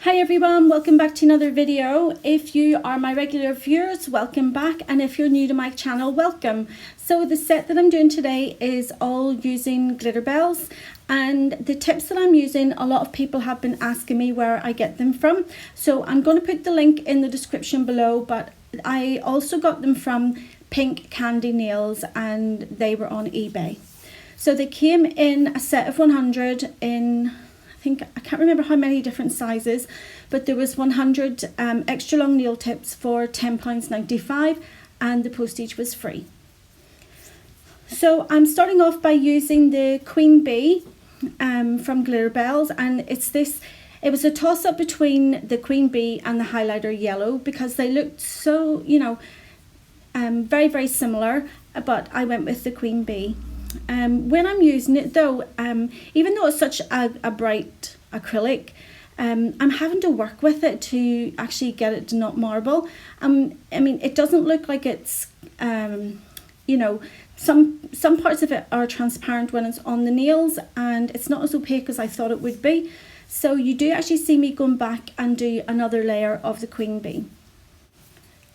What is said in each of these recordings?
Hi everyone, welcome back to another video. If you are my regular viewers, welcome back, and if you're new to my channel, welcome. So the set that I'm doing today is all using Glitterbels, and the tips that I'm using, a lot of people have been asking me where I get them from. So I'm going to put the link in the description below, but I also got them from Pink Candy Nails and they were on eBay. So they came in a set of 100 in, I can't remember how many different sizes, but there was 100 extra long nail tips for £10.95 and the postage was free. So I'm starting off by using the Queen Bee from Glitterbels, and it was a toss up between the Queen Bee and the highlighter yellow because they looked so, very, very similar, but I went with the Queen Bee. When I'm using it though, even though it's such a bright acrylic, I'm having to work with it to actually get it to not marble. I mean, it doesn't look like it's, some parts of it are transparent when it's on the nails, and it's not as opaque as I thought it would be. So you do actually see me going back and do another layer of the Queen Bee.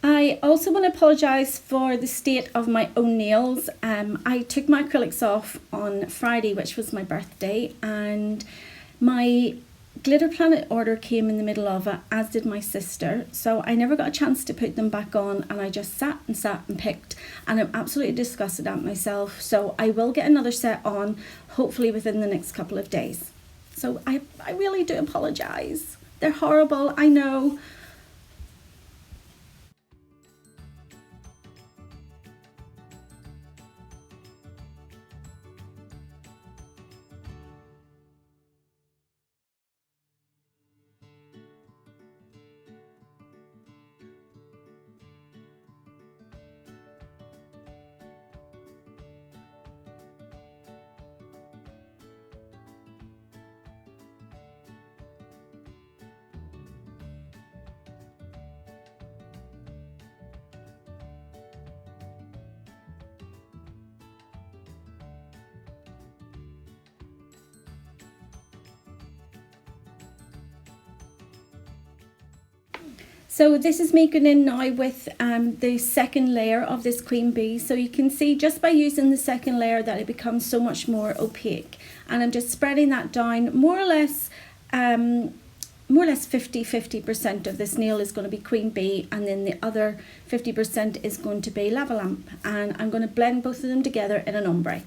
I also want to apologise for the state of my own nails. I took my acrylics off on Friday, which was my birthday, and my Glitter Planet order came in the middle of it, as did my sister. So I never got a chance to put them back on, and I just sat and picked, and I'm absolutely disgusted at myself. So I will get another set on, hopefully within the next couple of days. So I really do apologise. They're horrible, I know. So this is me going in now with the second layer of this Queen Bee. So you can see just by using the second layer that it becomes so much more opaque. And I'm just spreading that down more or less 50% of this nail is going to be Queen Bee, and then the other 50% is going to be Lava Lamp. And I'm going to blend both of them together in an ombre.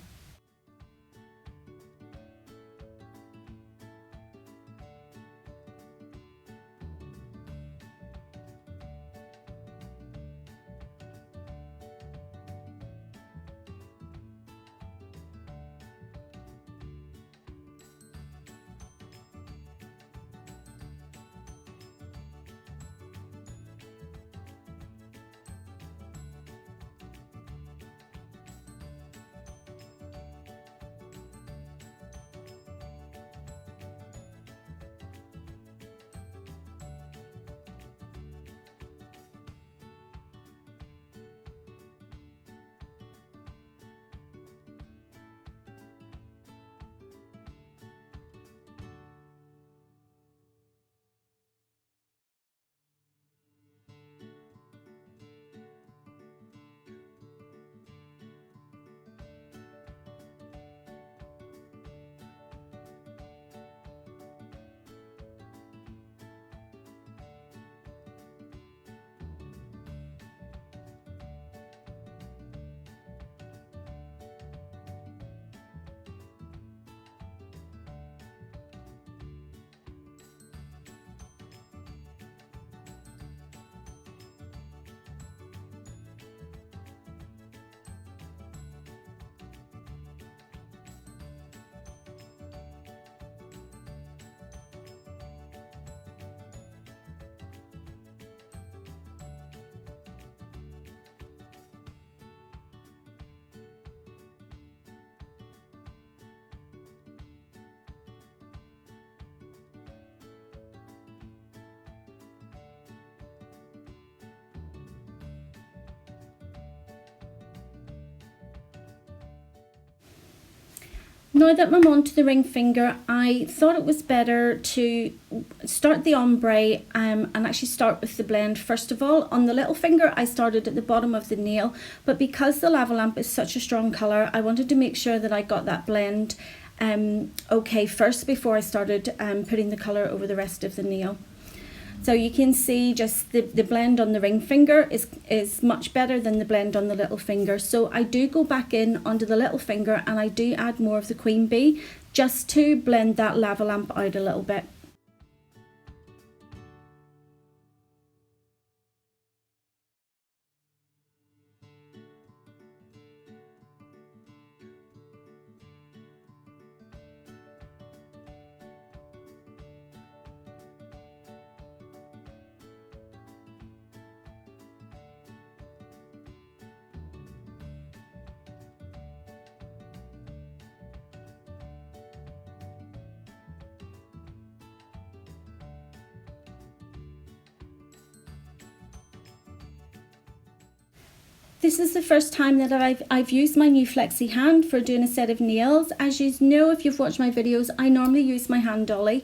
Now that I'm on to the ring finger, I thought it was better to start the ombre and actually start with the blend first of all. On the little finger, I started at the bottom of the nail, but because the lava lamp is such a strong colour, I wanted to make sure that I got that blend okay first before I started putting the colour over the rest of the nail. So you can see just the blend on the ring finger is much better than the blend on the little finger. So I do go back in onto the little finger and I do add more of the queen bee just to blend that lava lamp out a little bit. This is the first time that I've used my new Flexihand for doing a set of nails. As you know, if you've watched my videos, I normally use my hand dolly,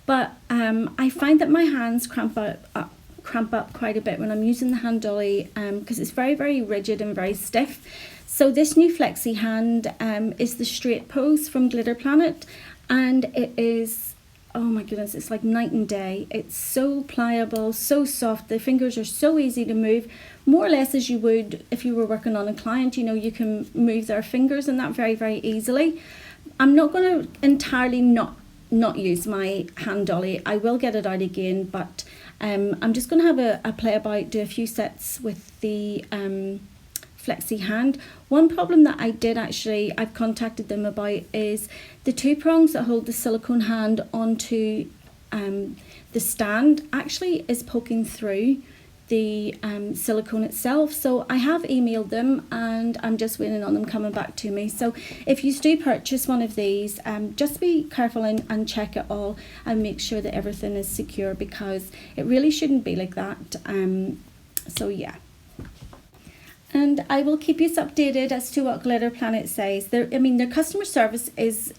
but I find that my hands cramp up quite a bit when I'm using the hand dolly because it's very, very rigid and very stiff. So this new Flexihand is the straight pose from Glitter Planet, and it is, oh my goodness, it's like night and day. It's so pliable, so soft. The fingers are so easy to move, more or less as you would if you were working on a client. You know, you can move their fingers and that very, very easily. I'm not going to entirely not use my hand dolly. I will get it out again, but I'm just going to have a play about, do a few sets with the Flexihand. One problem that I've contacted them about is the two prongs that hold the silicone hand onto the stand actually is poking through the silicone itself. So I have emailed them and I'm just waiting on them coming back to me. So if you do purchase one of these, just be careful and check it all and make sure that everything is secure, because it really shouldn't be like that. So yeah. And I will keep you updated as to what Glitter Planet says. Their customer service is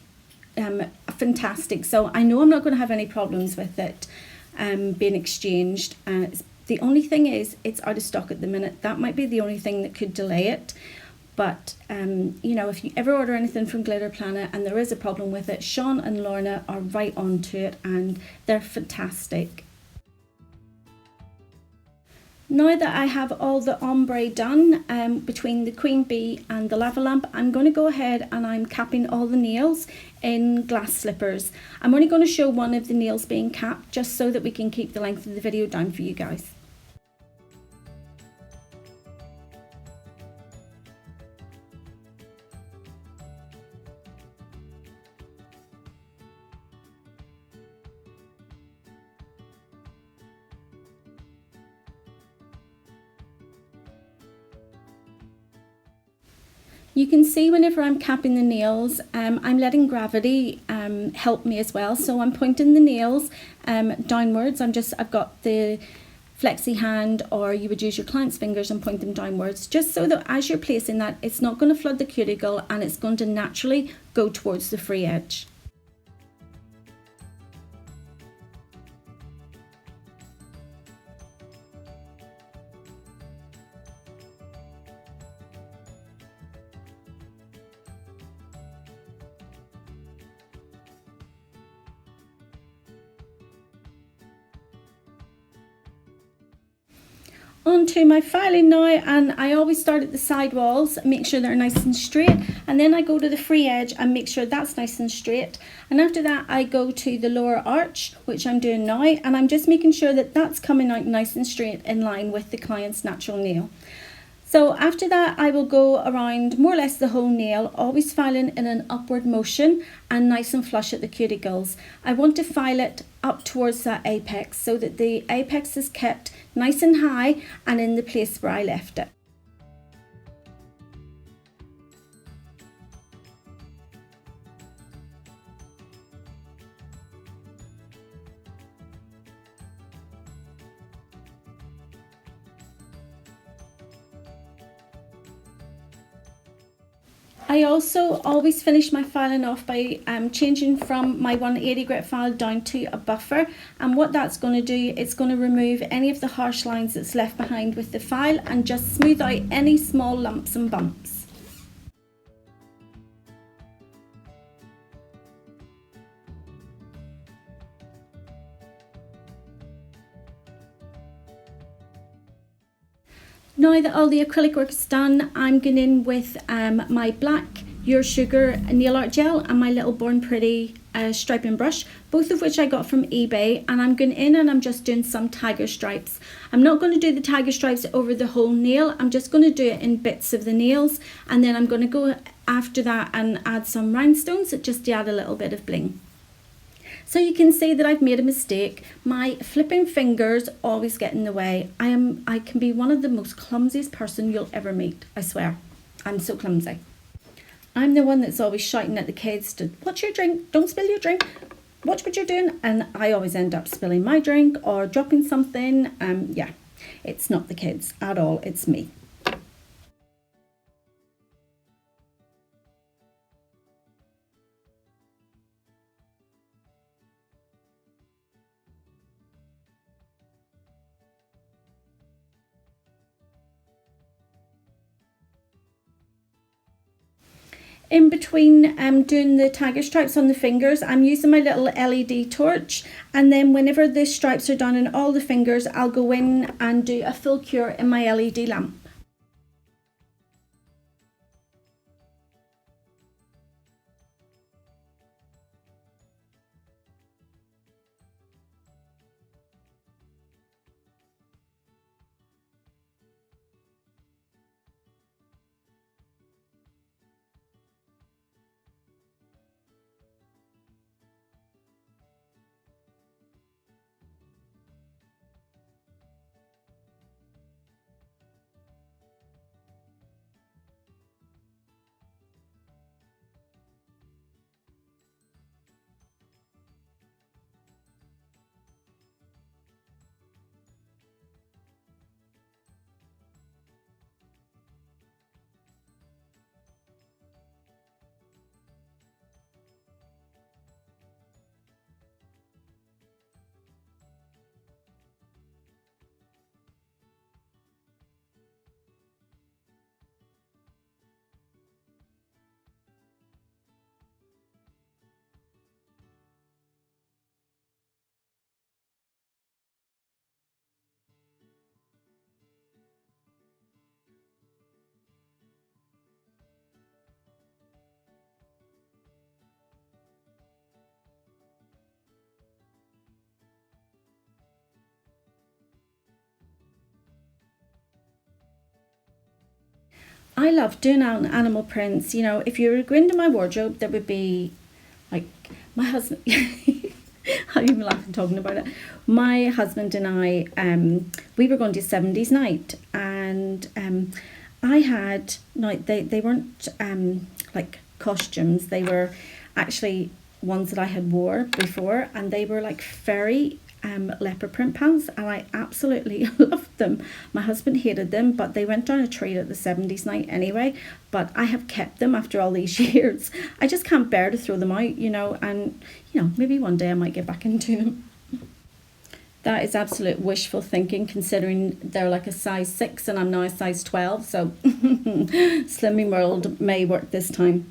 fantastic. So I know I'm not going to have any problems with it being exchanged. The only thing is it's out of stock at the minute. That might be the only thing that could delay it. But, you know, if you ever order anything from Glitter Planet and there is a problem with it, Sean and Lorna are right on to it and they're fantastic. Now that I have all the ombre done between the queen bee and the lava lamp, I'm going to go ahead and I'm capping all the nails in glass slippers. I'm only going to show one of the nails being capped just so that we can keep the length of the video down for you guys. You can see whenever I'm capping the nails, I'm letting gravity help me as well. So I'm pointing the nails downwards. I've got the Flexihand, or you would use your client's fingers and point them downwards, just so that as you're placing that, it's not going to flood the cuticle and it's going to naturally go towards the free edge. Onto my filing now, and I always start at the side walls, make sure they're nice and straight, and then I go to the free edge and make sure that's nice and straight, and after that I go to the lower arch, which I'm doing now, and I'm just making sure that that's coming out nice and straight in line with the client's natural nail. So after that I will go around more or less the whole nail, always filing in an upward motion and nice and flush at the cuticles. I want to file it up towards that apex so that the apex is kept nice and high and in the place where I left it. I also always finish my filing off by changing from my 180 grit file down to a buffer, and what that's going to do, it's going to remove any of the harsh lines that's left behind with the file and just smooth out any small lumps and bumps. Now that all the acrylic work is done, I'm going in with my black Your Sugar nail art gel and my little Born Pretty striping brush, both of which I got from eBay, and I'm going in and I'm just doing some tiger stripes. I'm not going to do the tiger stripes over the whole nail, I'm just going to do it in bits of the nails, and then I'm going to go after that and add some rhinestones just to add a little bit of bling. So you can see that I've made a mistake. My flipping fingers always get in the way. I can be one of the most clumsiest person you'll ever meet, I swear. I'm so clumsy. I'm the one that's always shouting at the kids to, watch your drink, don't spill your drink, watch what you're doing. And I always end up spilling my drink or dropping something. Yeah, it's not the kids at all, it's me. In between doing the tiger stripes on the fingers, I'm using my little LED torch, and then whenever the stripes are done in all the fingers, I'll go in and do a full cure in my LED lamp. I love doing animal prints. You know, if you were to go into my wardrobe, there would be like my husband. I'm even laughing talking about it. My husband and I, we were going to 70s night, and I had, no, they weren't like costumes. They were actually ones that I had wore before, and they were like fairy leopard print pants, and I absolutely loved them. My husband hated them, but they went down a treat at the 70s night anyway. But I have kept them after all these years. I just can't bear to throw them out, you know, and you know, maybe one day I might get back into them. That is absolute wishful thinking, considering they're like a size 6 and I'm now a size 12, so Slimming World may work this time.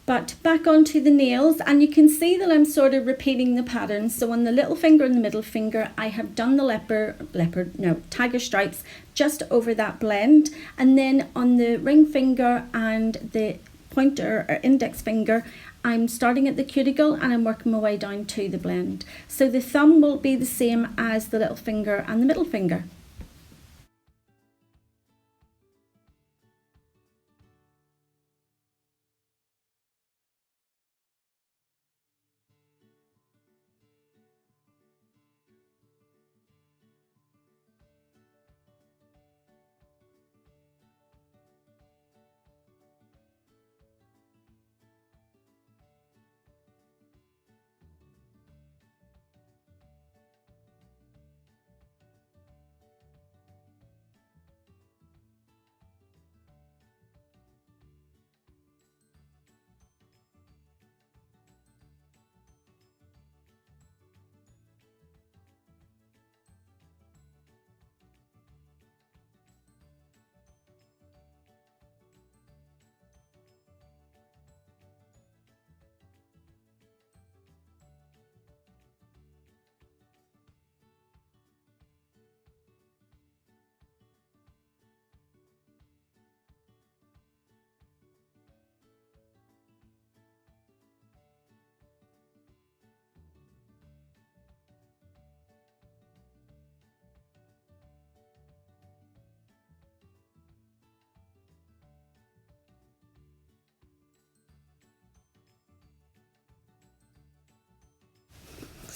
But back onto the nails, and you can see that I'm sort of repeating the pattern. So on the little finger and the middle finger, I have done the tiger stripes just over that blend. And then on the ring finger and the pointer or index finger, I'm starting at the cuticle and I'm working my way down to the blend. So the thumb will be the same as the little finger and the middle finger.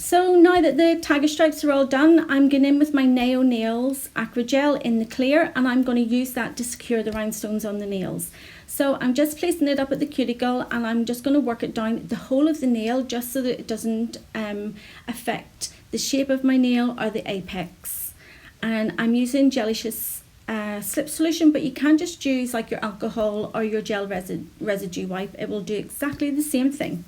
So now that the tiger stripes are all done, I'm going in with my Nails Acrygel in the clear, and I'm going to use that to secure the rhinestones on the nails. So I'm just placing it up at the cuticle, and I'm just going to work it down the whole of the nail just so that it doesn't affect the shape of my nail or the apex. And I'm using Jellycious slip solution, but you can just use like your alcohol or your gel residue wipe. It will do exactly the same thing.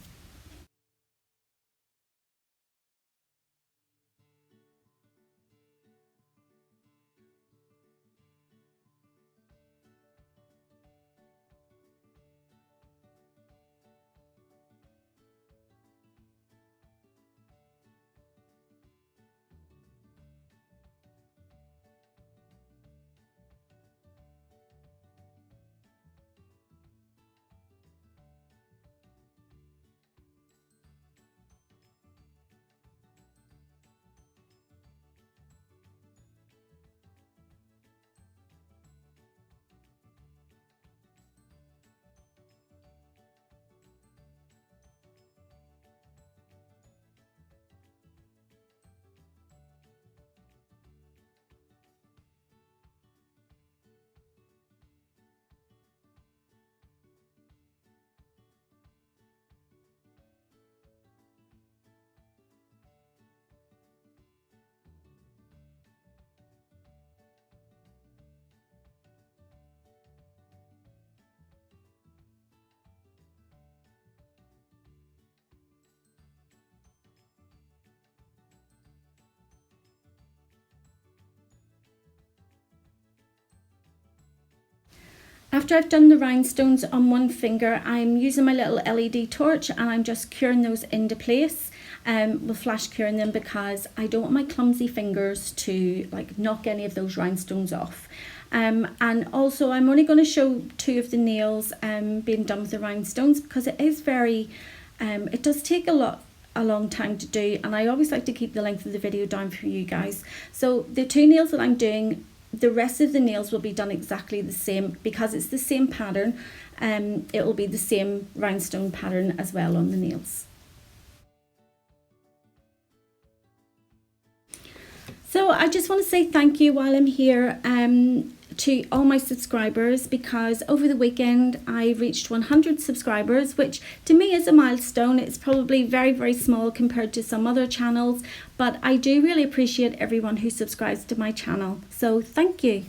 After I've done the rhinestones on one finger, I'm using my little LED torch and I'm just curing those into place. With flash curing them because I don't want my clumsy fingers to like knock any of those rhinestones off. And also I'm only going to show 2 of the nails being done with the rhinestones because it is very, it does take a long time to do, and I always like to keep the length of the video down for you guys. So the 2 nails that I'm doing, the rest of the nails will be done exactly the same because it's the same pattern. It will be the same rhinestone pattern as well on the nails. So I just want to say thank you while I'm here to all my subscribers, because over the weekend I reached 100 subscribers, which to me is a milestone. It's probably very, very small compared to some other channels, but I do really appreciate everyone who subscribes to my channel. So thank you.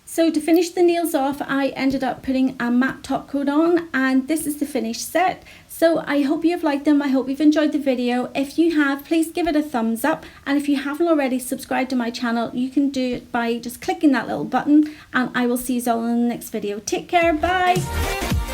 So to finish the nails off, I ended up putting a matte top coat on, and this is the finished set. So I hope you've liked them. I hope you've enjoyed the video. If you have, please give it a thumbs up. And if you haven't already subscribed to my channel, you can do it by just clicking that little button, and I will see you all in the next video. Take care. Bye.